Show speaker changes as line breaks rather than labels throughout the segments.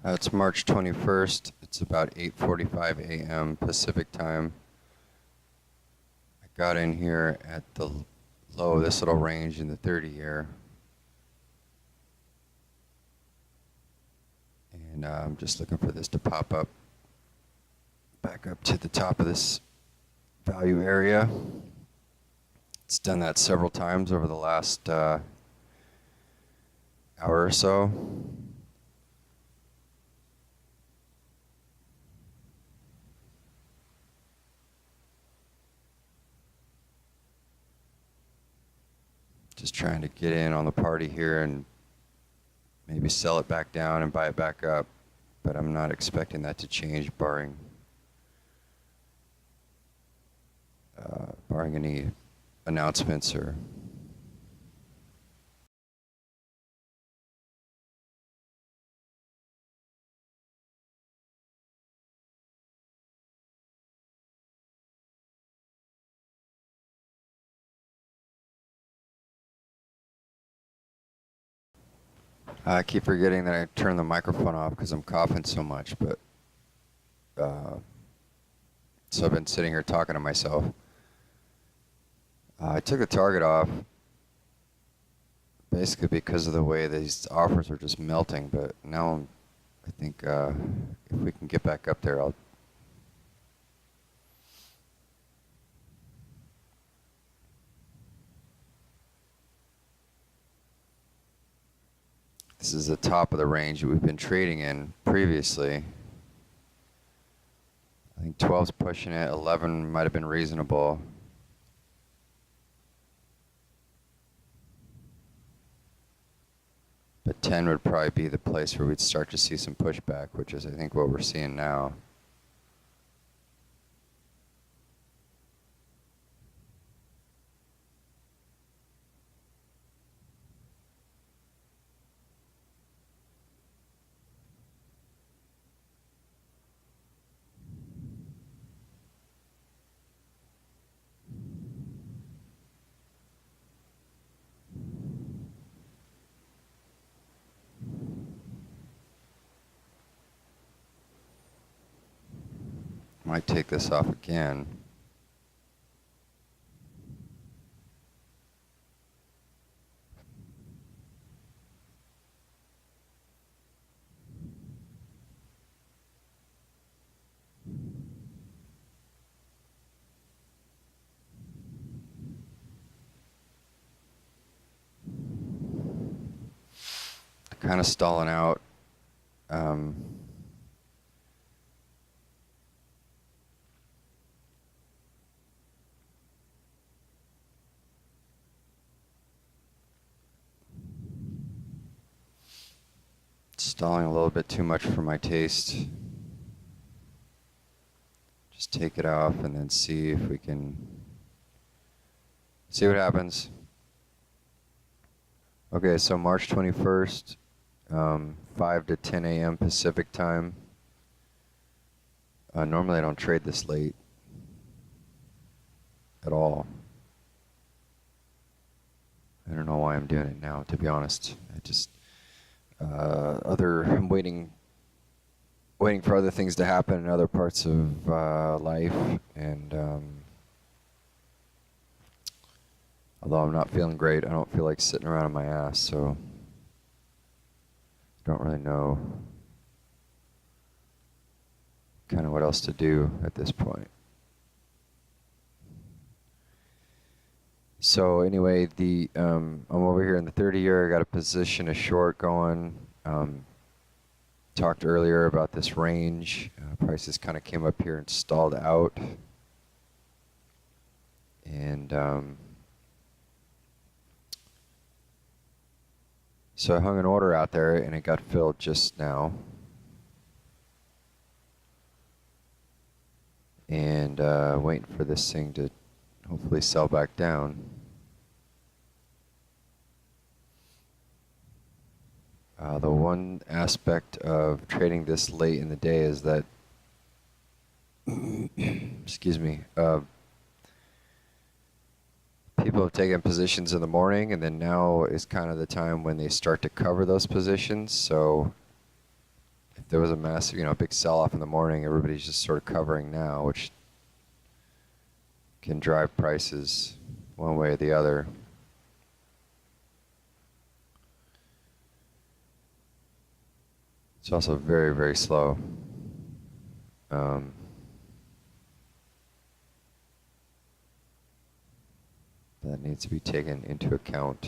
It's March 21st. It's about 8:45 a.m. Pacific time. I got in here at the low of this little range in the 30-year. And I'm just looking for this to pop up back up to the top of this value area. It's done that several times over the last hour or so. Just trying to get in on the party here and maybe sell it back down and buy it back up, but I'm not expecting that to change barring any announcements or I keep forgetting that I turned the microphone off because I'm coughing so much, but so I've been sitting here talking to myself. I took the target off basically because of the way these offers are just melting, but now I think if we can get back up there, This is the top of the range that we've been trading in previously. I think 12's pushing it, 11 might have been reasonable. But 10 would probably be the place where we'd start to see some pushback, which is I think what we're seeing now. Might take this off again. Kind of stalling out. Stalling a little bit too much for my taste. Just take it off and then see if we can see what happens. Okay, so March 21st, 5 to 10 a.m. Pacific time. Normally I don't trade this late at all. I don't know why I'm doing it now, to be honest. I just I'm waiting for other things to happen in other parts of life, and although I'm not feeling great, I don't feel like sitting around on my ass, so I don't really know kind of what else to do at this point. So anyway, I'm over here in the 30-year. I got a position, a short going. Talked earlier about this range. Prices kind of came up here and stalled out. And so I hung an order out there, and it got filled just now. And waiting for this thing to hopefully sell back down. The one aspect of trading this late in the day is that, excuse me, people have taken positions in the morning, and then now is kind of the time when they start to cover those positions. So if there was a massive, big sell-off in the morning, everybody's just sort of covering now, which can drive prices one way or the other. It's also very, very slow. That needs to be taken into account.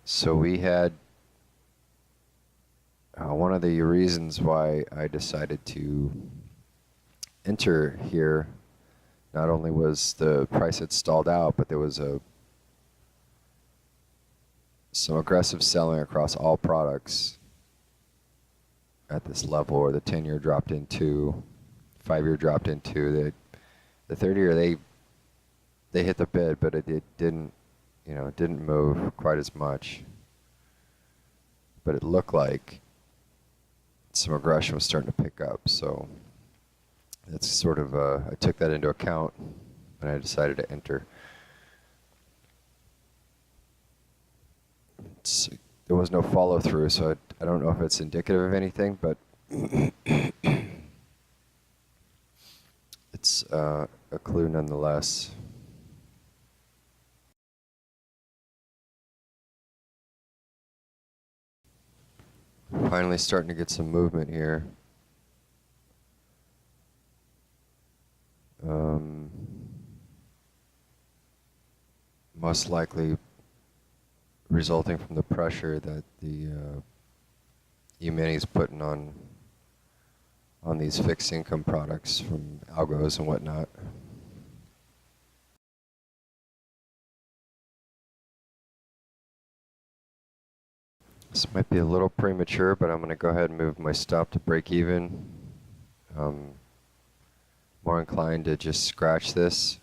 So we had one of the reasons why I decided to enter here, not only was the price had stalled out, but there was some aggressive selling across all products at this level, where the 10-year dropped into, 5-year dropped into, the 30-year they hit the bid, but it didn't, it didn't move quite as much. But it looked like some aggression was starting to pick up, so that's sort of I took that into account when I decided to enter. There was no follow through, so I don't know if it's indicative of anything, but it's a clue nonetheless. Finally starting to get some movement here. Most likely resulting from the pressure that the E-mini is putting on these fixed income products from algos and whatnot. This might be a little premature, but I'm going to go ahead and move my stop to break even. More inclined to just scratch this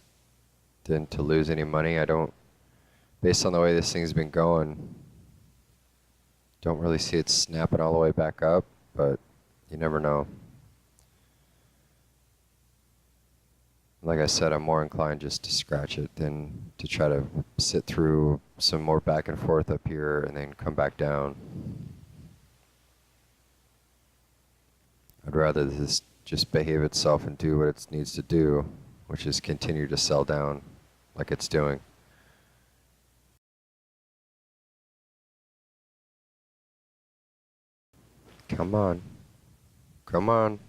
than to lose any money. Based on the way this thing's been going, don't really see it snapping all the way back up, but you never know. Like I said, I'm more inclined just to scratch it than to try to sit through some more back and forth up here and then come back down. I'd rather this just behave itself and do what it needs to do, which is continue to sell down like it's doing. Come on. Come on.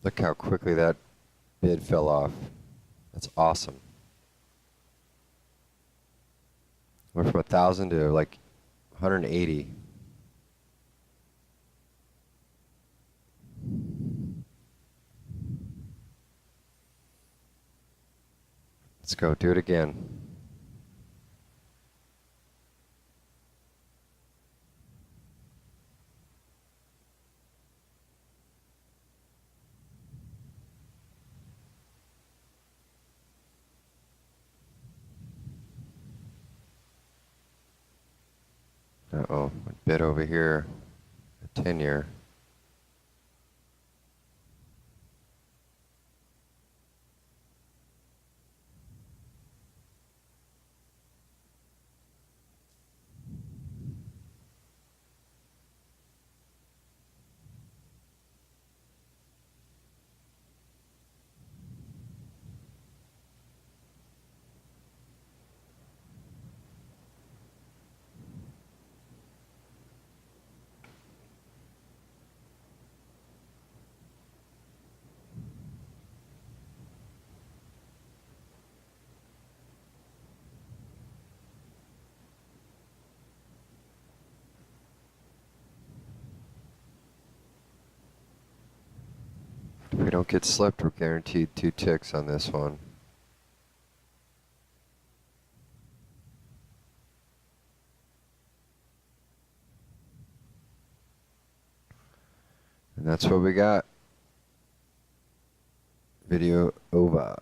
Look how quickly that bid fell off. That's awesome. Went from 1,000 to like 180. Let's go do it again. Uh-oh, bid over here, a 10-year. If we don't get slipped, we're guaranteed 2 ticks on this one. And that's what we got. Video over.